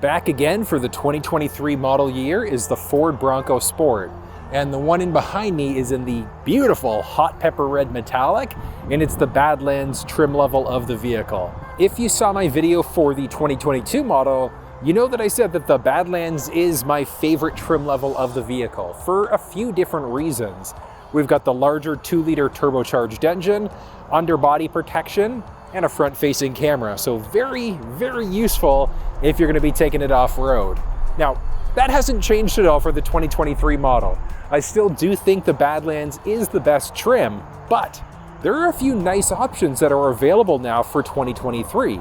Back again for the 2023 model year is the Ford Bronco Sport. And the one in behind me is in the beautiful hot pepper red metallic, and it's the Badlands trim level of the vehicle. If you saw my video for the 2022 model, you know that I said that the Badlands is my favorite trim level of the vehicle for a few different reasons. We've got the larger 2-liter turbocharged engine, underbody protection, and a front-facing camera. So very, very useful if you're going to be taking it off-road. Now, that hasn't changed at all for the 2023 model. I still do think the Badlands is the best trim, but there are a few nice options that are available now for 2023.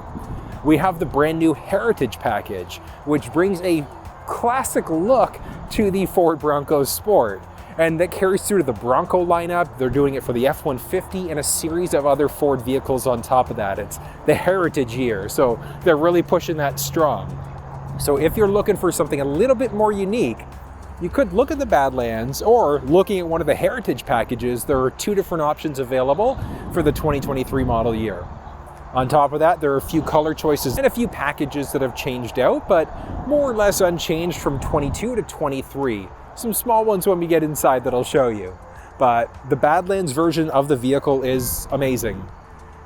We have the brand new Heritage package, which brings a classic look to the Ford Bronco Sport. And that carries through to the Bronco lineup. They're doing it for the F-150 and a series of other Ford vehicles on top of that. It's the Heritage year, so they're really pushing that strong. So if you're looking for something a little bit more unique, you could look at the Badlands, or looking at one of the Heritage packages. There are 2 different options available for the 2023 model year. On top of that, there are a few color choices and a few packages that have changed out, but more or less unchanged from 22 to 23. Some small ones when we get inside that I'll show you. But the Badlands version of the vehicle is amazing.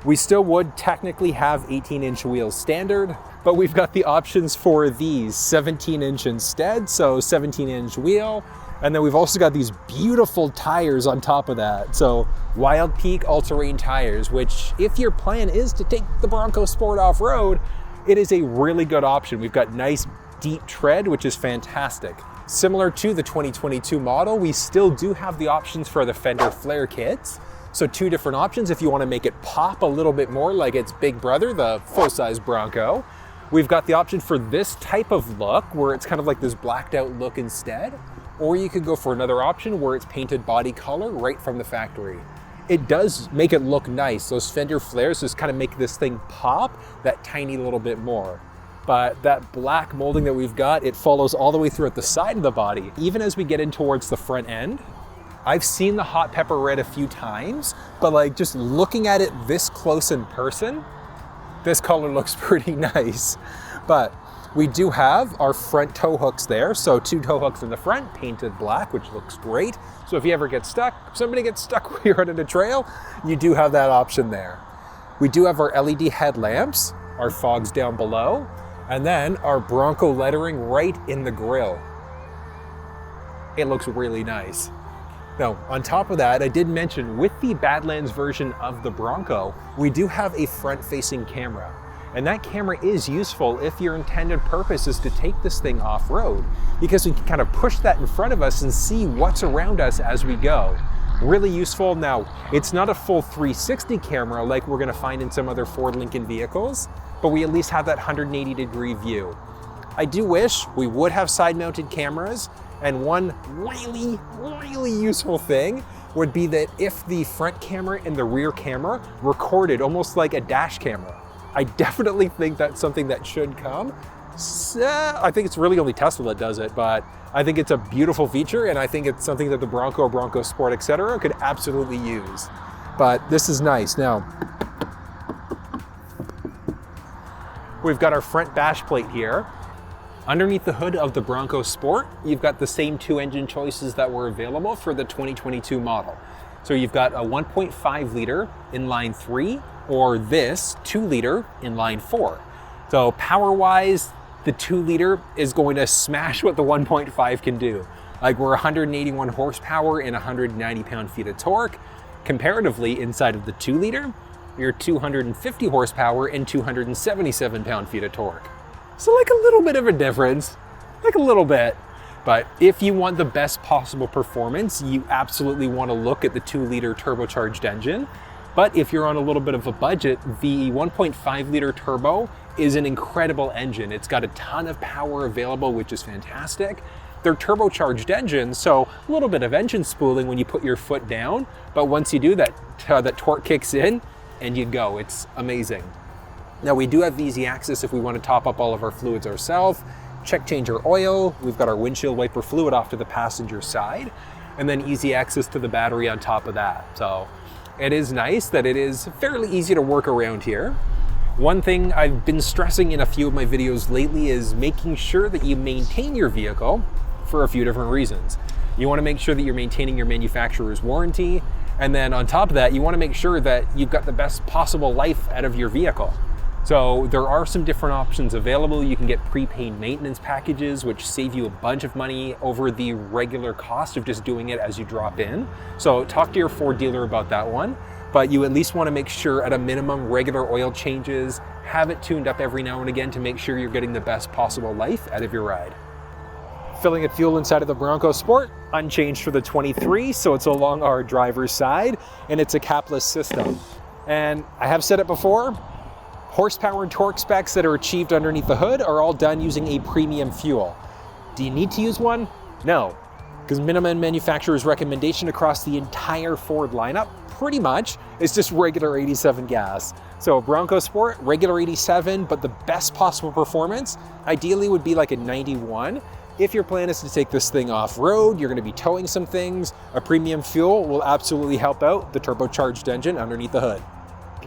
We still would technically have 18-inch wheels standard, but we've got the options for these 17-inch instead, so 17-inch wheel. And then we've also got these beautiful tires on top of that. So Wild Peak all-terrain tires, which if your plan is to take the Bronco Sport off-road, it is a really good option. We've got nice deep tread, which is fantastic. Similar to the 2022 model, we still do have the options for the fender flare kits. So 2 different options if you want to make it pop a little bit more like its big brother, the full-size Bronco. We've got the option for this type of look where it's kind of like this blacked out look instead. Or you could go for another option where it's painted body color right from the factory. It does make it look nice. Those fender flares just kind of make this thing pop that tiny little bit more. But that black molding that we've got, it follows all the way through at the side of the body. Even as we get in towards the front end, I've seen the hot pepper red a few times, but like just looking at it this close in person, this color looks pretty nice. But we do have our front tow hooks there. So 2 tow hooks in the front, painted black, which looks great. So if you ever get stuck, if somebody gets stuck when you're running a trail, you do have that option there. We do have our LED headlamps, our fogs down below, and then our Bronco lettering right in the grille. It looks really nice. Now, on top of that, I did mention with the Badlands version of the Bronco, we do have a front-facing camera. And that camera is useful if your intended purpose is to take this thing off-road, because we can kind of push that in front of us and see what's around us as we go. Really useful. Now, it's not a full 360 camera like we're gonna find in some other Ford Lincoln vehicles, but we at least have that 180-degree view. I do wish we would have side-mounted cameras, and one really, really useful thing would be that if the front camera and the rear camera recorded almost like a dash camera. I definitely think that's something that should come. I think it's really only Tesla that does it, but I think it's a beautiful feature, and I think it's something that the Bronco, Bronco Sport, etc. could absolutely use. But this is nice. Now, we've got our front bash plate here. Underneath the hood of the Bronco Sport, you've got the same 2 engine choices that were available for the 2022 model. So you've got a 1.5 liter inline 3, or this 2-liter inline 4. So power-wise, the 2-liter is going to smash what the 1.5 can do. Like, we're 181 horsepower and 190 pound-feet of torque. Comparatively, inside of the 2-liter, you're 250 horsepower and 277 pound-feet of torque. So like a little bit of a difference, like a little bit. But if you want the best possible performance, you absolutely want to look at the 2-liter turbocharged engine. But if you're on a little bit of a budget, the 1.5-liter turbo is an incredible engine. It's got a ton of power available, which is fantastic. They're turbocharged engines, so a little bit of engine spooling when you put your foot down, but once you do that, that torque kicks in and you go. It's amazing. Now, we do have easy access if we want to top up all of our fluids ourselves, check change our oil. We've got our windshield wiper fluid off to the passenger side, and then easy access to the battery on top of that. So it is nice that it is fairly easy to work around here. One thing I've been stressing in a few of my videos lately is making sure that you maintain your vehicle for a few different reasons. You want to make sure that you're maintaining your manufacturer's warranty, and then on top of that, you want to make sure that you've got the best possible life out of your vehicle. So there are some different options available. You can get prepaid maintenance packages, which save you a bunch of money over the regular cost of just doing it as you drop in. So talk to your Ford dealer about that one. But you at least want to make sure at a minimum regular oil changes, have it tuned up every now and again to make sure you're getting the best possible life out of your ride. Filling at fuel inside of the Bronco Sport, unchanged for the 23, so it's along our driver's side, and it's a capless system. And I have said it before, horsepower and torque specs that are achieved underneath the hood are all done using a premium fuel. Do you need to use one? No, because minimum manufacturer's recommendation across the entire Ford lineup pretty much is just regular 87 gas. So Bronco Sport, regular 87, but the best possible performance ideally would be like a 91. If your plan is to take this thing off-road, you're going to be towing some things, a premium fuel will absolutely help out the turbocharged engine underneath the hood.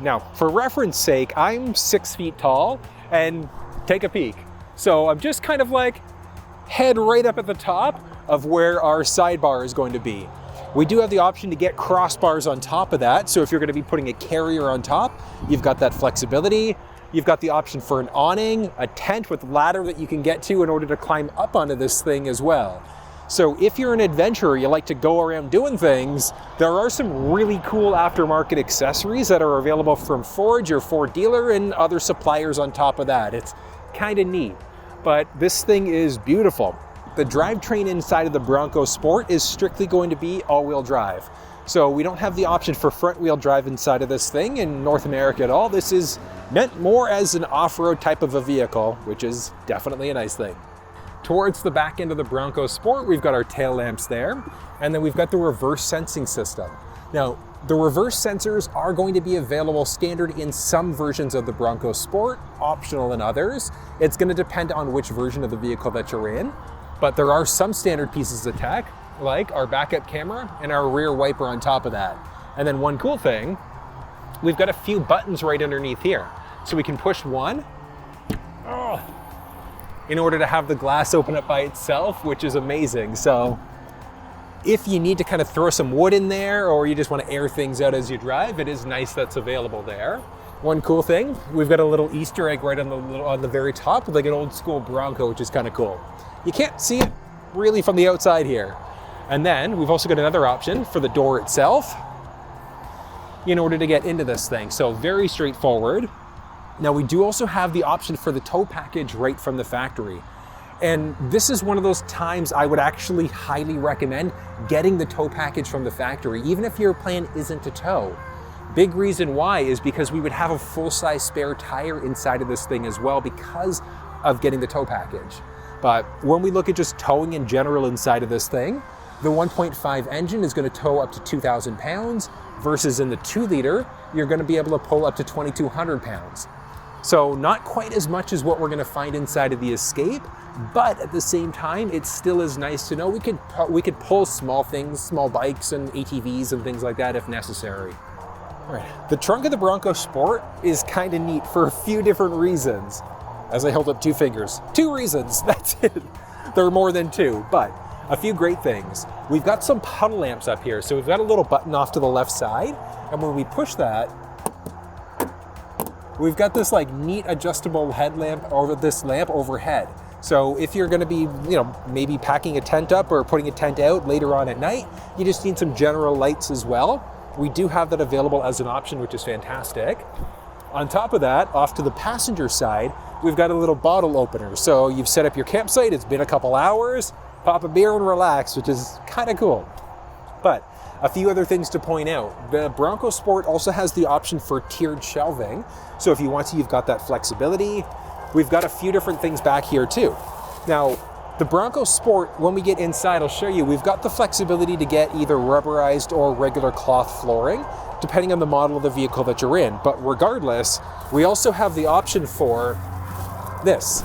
Now, for reference sake, I'm 6 feet tall, and take a peek. So I'm just kind of like head right up at the top of where our sidebar is going to be. We do have the option to get crossbars on top of that, so if you're going to be putting a carrier on top, you've got that flexibility. You've got the option for an awning, a tent with ladder that you can get to in order to climb up onto this thing as well. So if you're an adventurer, you like to go around doing things, there are some really cool aftermarket accessories that are available from Ford, your Ford dealer, and other suppliers on top of that. It's kind of neat, but this thing is beautiful. The drivetrain inside of the Bronco Sport is strictly going to be all-wheel drive. So we don't have the option for front-wheel drive inside of this thing in North America at all. This is meant more as an off-road type of a vehicle, which is definitely a nice thing. Towards the back end of the Bronco Sport, we've got our tail lamps there, and then we've got the reverse sensing system. Now, the reverse sensors are going to be available standard in some versions of the Bronco Sport, optional in others. It's going to depend on which version of the vehicle that you're in, but there are some standard pieces of tech, like our backup camera and our rear wiper on top of that. And then one cool thing, we've got a few buttons right underneath here. So we can push one in order to have the glass open up by itself, which is amazing. So if you need to kind of throw some wood in there or you just want to air things out as you drive, it is nice that's available there. One cool thing, we've got a little Easter egg right on the very top with like an old school Bronco, which is kind of cool. You can't see it really from the outside here. And then we've also got another option for the door itself in order to get into this thing. So very straightforward. Now we do also have the option for the tow package right from the factory. And this is one of those times I would actually highly recommend getting the tow package from the factory, even if your plan isn't to tow. Big reason why is because we would have a full-size spare tire inside of this thing as well because of getting the tow package. But when we look at just towing in general inside of this thing, the 1.5 engine is going to tow up to 2,000 pounds versus in the 2-liter, you're going to be able to pull up to 2,200 pounds. So not quite as much as what we're going to find inside of the Escape, but at the same time, it still is nice to know we could pull small things, small bikes and ATVs and things like that if necessary. All right. The trunk of the Bronco Sport is kind of neat for a few different reasons. As I hold up 2 fingers. 2 reasons, that's it. There are more than 2, but a few great things. We've got some puddle lamps up here. So we've got a little button off to the left side. And when we push that, we've got this like neat adjustable headlamp or this lamp overhead. So if you're gonna be, maybe packing a tent up or putting a tent out later on at night, you just need some general lights as well. We do have that available as an option, which is fantastic. On top of that, off to the passenger side, we've got a little bottle opener. So you've set up your campsite, it's been a couple hours, pop a beer and relax, which is kind of cool. But a few other things to point out. The Bronco Sport also has the option for tiered shelving. So if you want to, you've got that flexibility. We've got a few different things back here too. Now, the Bronco Sport, when we get inside, I'll show you, we've got the flexibility to get either rubberized or regular cloth flooring, depending on the model of the vehicle that you're in. But regardless, we also have the option for this.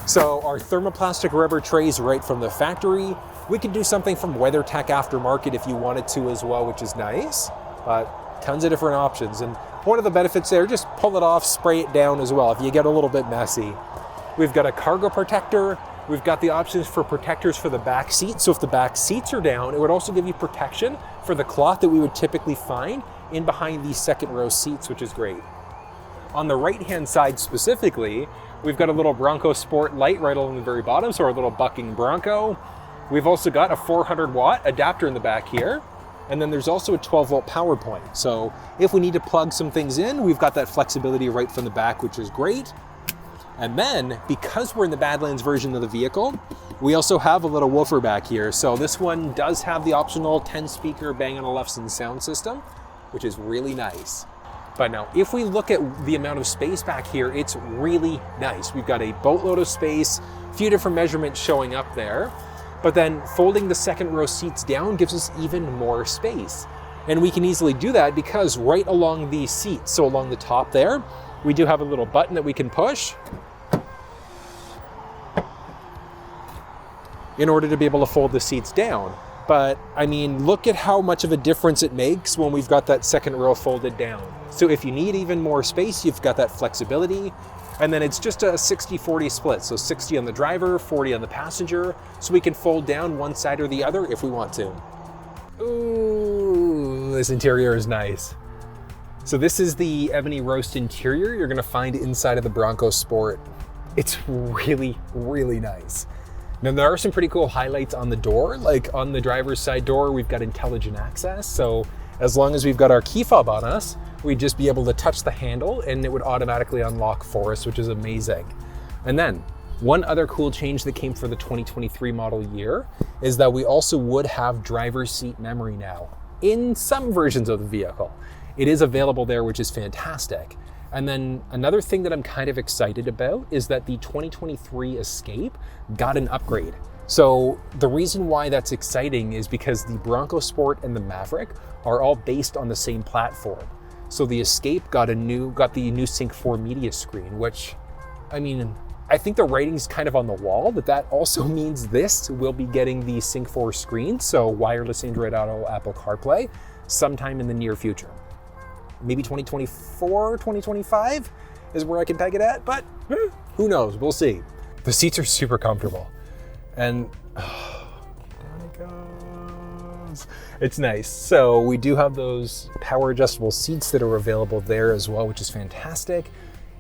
So our thermoplastic rubber trays right from the factory. We could do something from WeatherTech aftermarket if you wanted to as well, which is nice, but tons of different options. And one of the benefits there, just pull it off, spray it down as well if you get a little bit messy. We've got a cargo protector. We've got the options for protectors for the back seats. So if the back seats are down, it would also give you protection for the cloth that we would typically find in behind these second row seats, which is great. On the right-hand side specifically, we've got a little Bronco Sport light right along the very bottom, so our little bucking Bronco. We've also got a 400 watt adapter in the back here. And then there's also a 12 volt power point. So if we need to plug some things in, we've got that flexibility right from the back, which is great. And then, because we're in the Badlands version of the vehicle, we also have a little woofer back here. So this one does have the optional 10 speaker Bang & Olufsen sound system, which is really nice. But now, if we look at the amount of space back here, it's really nice. We've got a boatload of space, a few different measurements showing up there. But then folding the second row seats down gives us even more space. And we can easily do that because right along these seats, so along the top there, we do have a little button that we can push in order to be able to fold the seats down. But I mean, look at how much of a difference it makes when we've got that second row folded down. So if you need even more space, you've got that flexibility. And then it's just a 60-40 split. So 60 on the driver, 40 on the passenger. So we can fold down one side or the other if we want to. Ooh, this interior is nice. So this is the ebony roast interior you're gonna find inside of the Bronco Sport. It's really, really nice. Now there are some pretty cool highlights on the door, like on the driver's side door, we've got intelligent access. So as long as we've got our key fob on us, we'd just be able to touch the handle and it would automatically unlock for us, which is amazing. And then one other cool change that came for the 2023 model year is that we also would have driver's seat memory now in some versions of the vehicle. It is available there, which is fantastic. And then another thing that I'm kind of excited about is that the 2023 Escape got an upgrade. So the reason why that's exciting is because the Bronco Sport and the Maverick are all based on the same platform. So the Escape got the new Sync 4 media screen, which, I mean, I think the writing's kind of on the wall, but that also means this will be getting the Sync 4 screen, so wireless Android Auto, Apple CarPlay, sometime in the near future. Maybe 2024, 2025 is where I can peg it at, but who knows, we'll see. The seats are super comfortable. And down it goes. It's nice. So we do have those power adjustable seats that are available there as well, which is fantastic.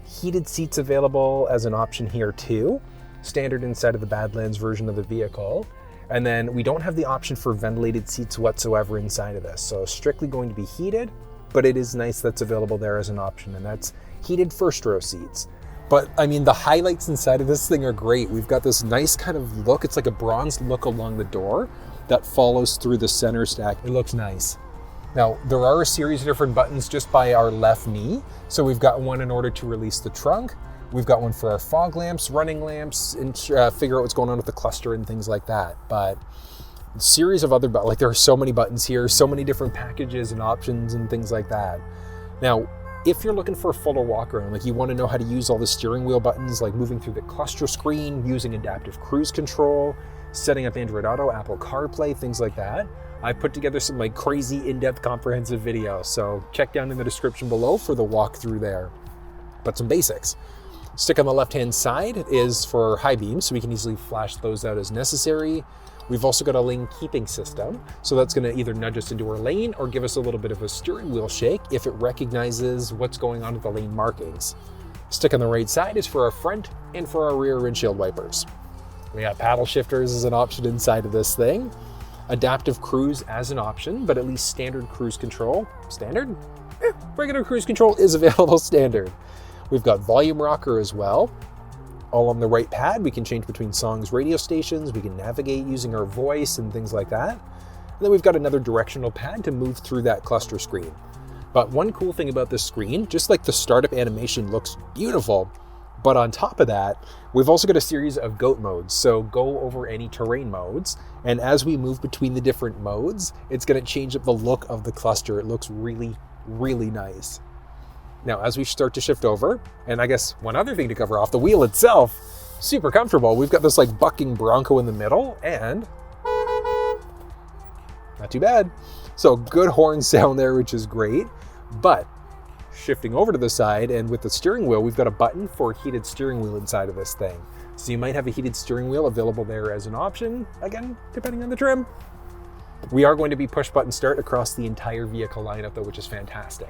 Heated seats available as an option here too. Standard inside of the Badlands version of the vehicle. And then we don't have the option for ventilated seats whatsoever inside of this. So strictly going to be heated, but it is nice that's available there as an option, and that's heated first row seats. But I mean, the highlights inside of this thing are great. We've got this nice kind of look. It's like a bronze look along the door that follows through the center stack. It looks nice. Now, there are a series of different buttons just by our left knee. So we've got one in order to release the trunk. We've got one for our fog lamps, running lamps, and figure out what's going on with the cluster and things like that. But a series of other buttons, like there are so many buttons here, so many different packages and options and things like that. Now, if you're looking for a fuller walk around, like you want to know how to use all the steering wheel buttons, like moving through the cluster screen, using adaptive cruise control, setting up Android Auto, Apple CarPlay, things like that, I put together some like crazy in-depth comprehensive videos. So check down in the description below for the walkthrough there. But some basics. Stick on the left-hand side is for high beams, so we can easily flash those out as necessary. We've also got a lane keeping system, so that's going to either nudge us into our lane or give us a little bit of a steering wheel shake if it recognizes what's going on with the lane markings. Stick on the right side is for our front and for our rear windshield wipers. We got paddle shifters as an option inside of this thing. Adaptive cruise as an option, but at least standard cruise control. Standard? Regular cruise control is available standard. We've got volume rocker as well. All on the right pad, we can change between songs, radio stations, we can navigate using our voice and things like that. And then we've got another directional pad to move through that cluster screen. But one cool thing about this screen, just like the startup animation looks beautiful, but on top of that, we've also got a series of GOAT modes. So go over any terrain modes. And as we move between the different modes, it's gonna change up the look of the cluster. It looks really, really nice. Now, as we start to shift over, and I guess one other thing to cover off, the wheel itself, super comfortable. We've got this like bucking Bronco in the middle and not too bad. So good horn sound there, which is great. But Shifting over to the side, and with the steering wheel, we've got a button for a heated steering wheel inside of this thing. So you might have a heated steering wheel available there as an option, again, depending on the trim. We are going to be push button start across the entire vehicle lineup though, which is fantastic.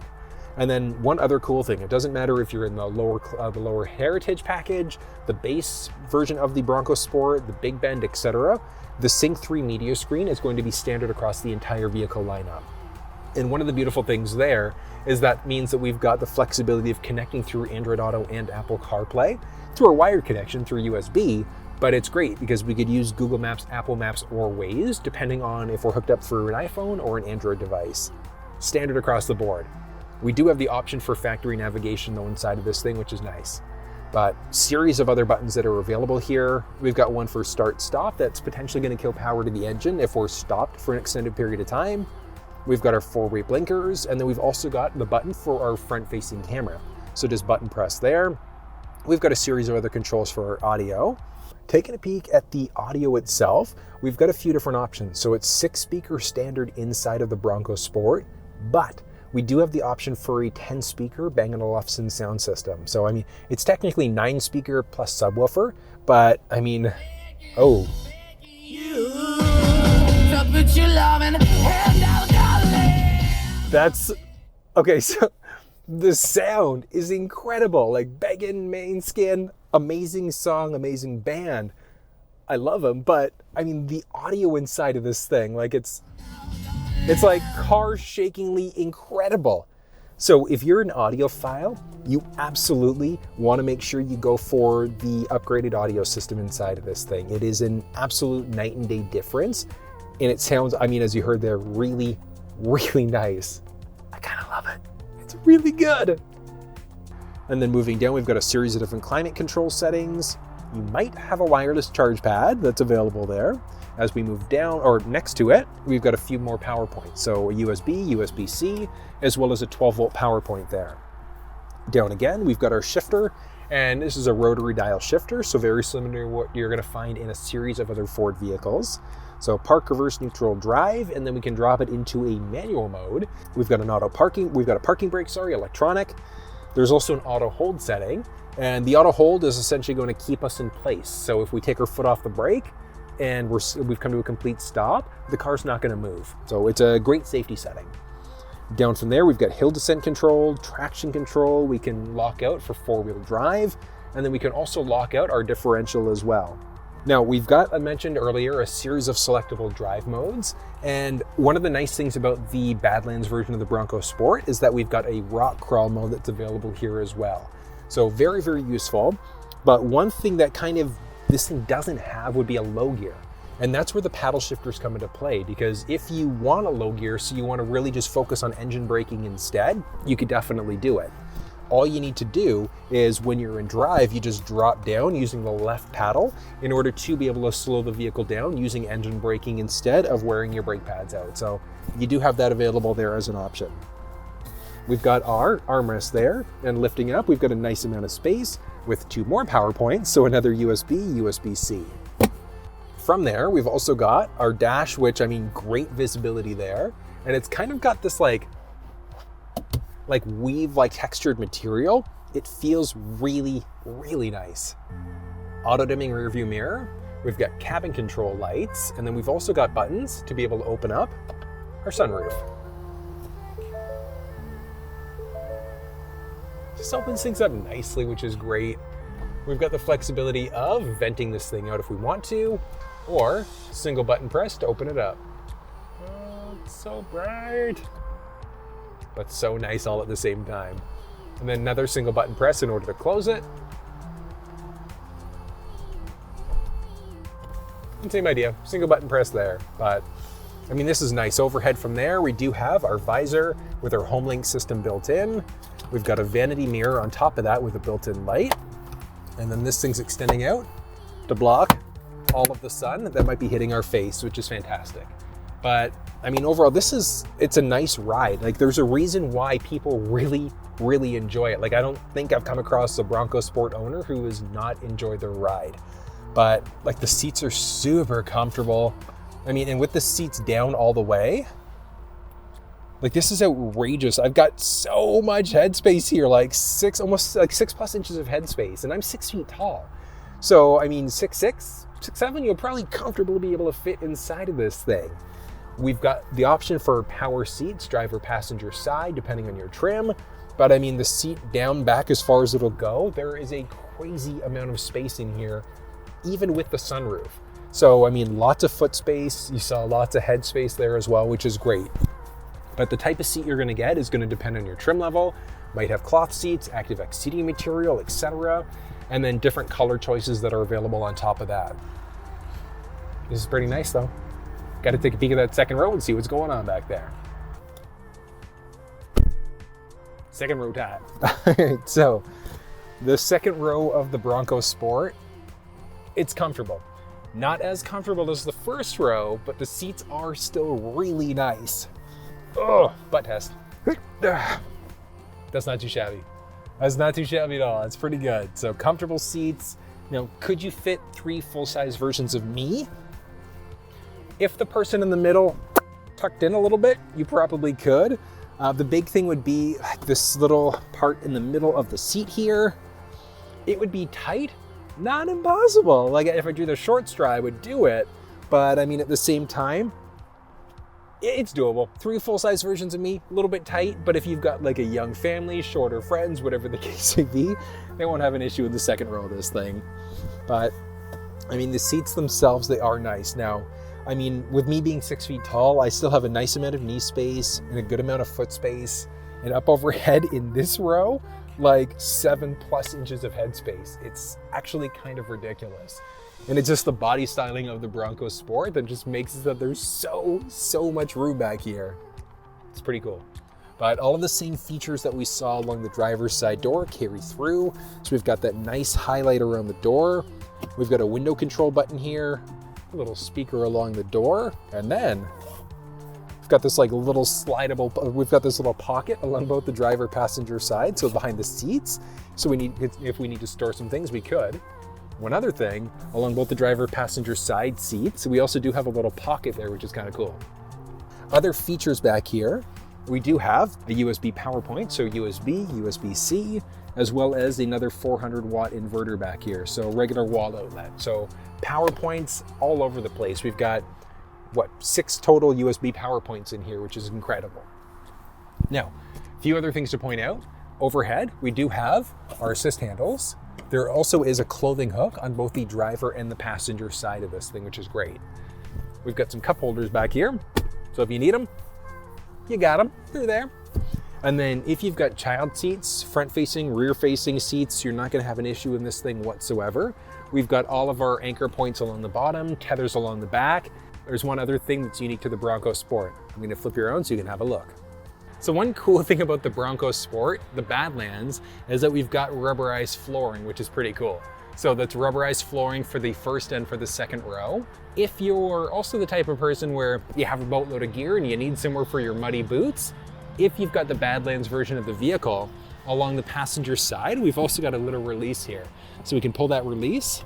And then one other cool thing, it doesn't matter if you're in the lower Heritage package, the base version of the Bronco Sport, the Big Bend, etc. The Sync 3 media screen is going to be standard across the entire vehicle lineup. And one of the beautiful things there is that means that we've got the flexibility of connecting through Android Auto and Apple CarPlay through a wired connection through USB, but it's great because we could use Google Maps, Apple Maps, or Waze, depending on if we're hooked up for an iPhone or an Android device. Standard across the board. We do have the option for factory navigation though inside of this thing, which is nice. But series of other buttons that are available here. We've got one for start stop that's potentially going to kill power to the engine if we're stopped for an extended period of time. We've got our 4-way blinkers, and then we've also got the button for our front-facing camera. So just button press there. We've got a series of other controls for our audio. Taking a peek at the audio itself, we've got a few different options. So it's 6-speaker standard inside of the Bronco Sport, but we do have the option for a 10-speaker Bang & Olufsen sound system. So I mean, it's technically 9-speaker plus subwoofer, but I mean, oh. That's, okay, so the sound is incredible. Like Beggin', Main Skin, amazing song, amazing band. I love them, but I mean, the audio inside of this thing, like it's like car-shakingly incredible. So if you're an audiophile, you absolutely want to make sure you go for the upgraded audio system inside of this thing. It is an absolute night and day difference. And it sounds, I mean, as you heard there, really, really nice. I kind of love it. It's really good. And then moving down, we've got a series of different climate control settings. You might have a wireless charge pad that's available there. As we move down, or next to it, we've got a few more power points. So a USB, USB-C, as well as a 12-volt power point there. Down again, we've got our shifter, and this is a rotary dial shifter, so very similar to what you're gonna find in a series of other Ford vehicles. So park, reverse, neutral, drive, and then we can drop it into a manual mode. We've got a parking brake, electronic. There's also an auto hold setting, and the auto hold is essentially going to keep us in place. So if we take our foot off the brake and we've come to a complete stop, the car's not going to move. So it's a great safety setting. Down from there, we've got hill descent control, traction control. We can lock out for 4-wheel drive, and then we can also lock out our differential as well. Now we've got, I mentioned earlier, a series of selectable drive modes. And one of the nice things about the Badlands version of the Bronco Sport is that we've got a rock crawl mode that's available here as well. So very, very useful. But one thing that this thing doesn't have would be a low gear. And that's where the paddle shifters come into play, because if you want a low gear, so you want to really just focus on engine braking instead, you could definitely do it. All you need to do is when you're in drive, you just drop down using the left paddle in order to be able to slow the vehicle down using engine braking instead of wearing your brake pads out. So you do have that available there as an option. We've got our armrest there, and lifting up, we've got a nice amount of space with 2 more power points, so another USB, USB-C. From there, we've also got our dash, which, I mean, great visibility there. And it's kind of got this like weave, textured material. It feels really, really nice. Auto dimming rear view mirror. We've got cabin control lights, and then we've also got buttons to be able to open up our sunroof. Just opens things up nicely, which is great. We've got the flexibility of venting this thing out if we want to, or single button press to open it up. Oh, it's so bright, but so nice all at the same time. And then another single button press in order to close it. And same idea, single button press there. But I mean, this is nice. Overhead from there, we do have our visor with our HomeLink system built in. We've got a vanity mirror on top of that with a built-in light. And then this thing's extending out to block all of the sun that might be hitting our face, which is fantastic. But I mean, overall, it's a nice ride. There's a reason why people really, really enjoy it. I don't think I've come across a Bronco Sport owner who has not enjoyed their ride. But the seats are super comfortable. I mean, and with the seats down all the way, Like, this is outrageous. I've got so much headspace here, like almost like 6+ inches of headspace, and I'm 6 feet tall. So, I mean, 6'6", 6'7", you'll probably comfortably be able to fit inside of this thing. We've got the option for power seats, driver, passenger side, depending on your trim. But I mean, the seat down back as far as it'll go, there is a crazy amount of space in here, even with the sunroof. So, I mean, lots of foot space. You saw lots of head space there as well, which is great. But the type of seat you're gonna get is gonna depend on your trim level. Might have cloth seats, ActiveX seating material, etc. And then different color choices that are available on top of that. This is pretty nice though. Got to take a peek at that second row and see what's going on back there. Second row time. All right, so the second row of the Bronco Sport, it's comfortable. Not as comfortable as the first row, but the seats are still really nice. Oh, butt test. That's not too shabby. That's not too shabby at all. That's pretty good. So comfortable seats. Now, could you fit 3 full-size versions of me? If the person in the middle tucked in a little bit, you probably could. The big thing would be like this little part in the middle of the seat here. It would be tight, not impossible. Like if I do the short straw, I would do it. But I mean, at the same time, it's doable. 3 full-size versions of me, a little bit tight, but if you've got like a young family, shorter friends, whatever the case may be, they won't have an issue in the second row of this thing. But I mean, the seats themselves, they are nice. Now, I mean, with me being 6 feet tall, I still have a nice amount of knee space and a good amount of foot space. And up overhead in this row, like 7+ inches of head space. It's actually kind of ridiculous. And it's just the body styling of the Bronco Sport that just makes it that there's so much room back here. It's pretty cool. But all of the same features that we saw along the driver's side door carry through. So we've got that nice highlight around the door. We've got a window control button here, a little speaker along the door, and then we've got this like little slidable, we've got this little pocket along both the driver passenger side, so behind the seats. So if we need to store some things, we could. One other thing, along both the driver passenger side seats, we also do have a little pocket there, which is kind of cool. Other features back here, we do have a USB power point, so USB, USB-C, as well as another 400-watt inverter back here, so regular wall outlet. So power points all over the place. We've got, 6 total USB power points in here, which is incredible. Now, a few other things to point out. Overhead, we do have our assist handles. There also is a clothing hook on both the driver and the passenger side of this thing, which is great. We've got some cup holders back here, so if you need them, you got them, they're there. And then if you've got child seats, front-facing, rear-facing seats, you're not gonna have an issue in this thing whatsoever. We've got all of our anchor points along the bottom, tethers along the back. There's one other thing that's unique to the Bronco Sport. I'm gonna flip your own so you can have a look. So one cool thing about the Bronco Sport, the Badlands, is that we've got rubberized flooring, which is pretty cool. So that's rubberized flooring for the first and for the second row. If you're also the type of person where you have a boatload of gear and you need somewhere for your muddy boots, if you've got the Badlands version of the vehicle, along the passenger side, we've also got a little release here. So we can pull that release.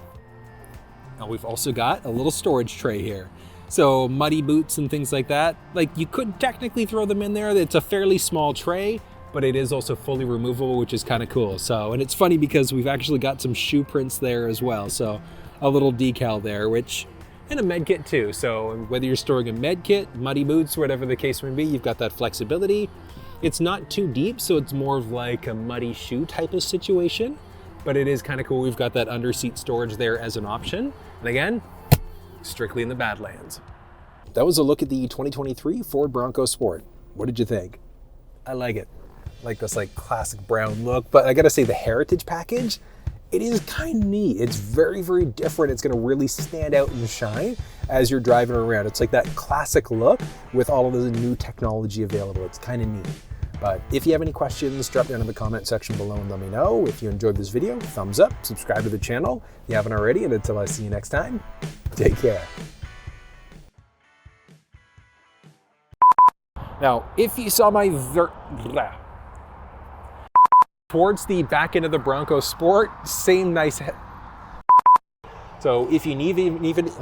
And we've also got a little storage tray here. So muddy boots and things like that, like you could technically throw them in there. It's a fairly small tray, but it is also fully removable, which is kind of cool. So, and it's funny because we've actually got some shoe prints there as well. So a little decal there, which, and a med kit too. So whether you're storing a med kit, muddy boots, whatever the case may be, you've got that flexibility. It's not too deep, so it's more of like a muddy shoe type of situation, but it is kind of cool. We've got that under seat storage there as an option. And again, strictly in the Badlands. That was a look at the 2023 Ford Bronco Sport. What did you think? I like it. I like this like classic brown look, but I gotta say the heritage package, it is kind of neat. It's very, very different. It's gonna really stand out and shine as you're driving around. It's like that classic look with all of the new technology available. It's kind of neat. But if you have any questions, drop down in the comment section below and let me know. If you enjoyed this video, thumbs up, subscribe to the channel if you haven't already, and until I see you next time, take care. Now, if you saw my towards the back end of the Bronco Sport, same nice head. So if you need even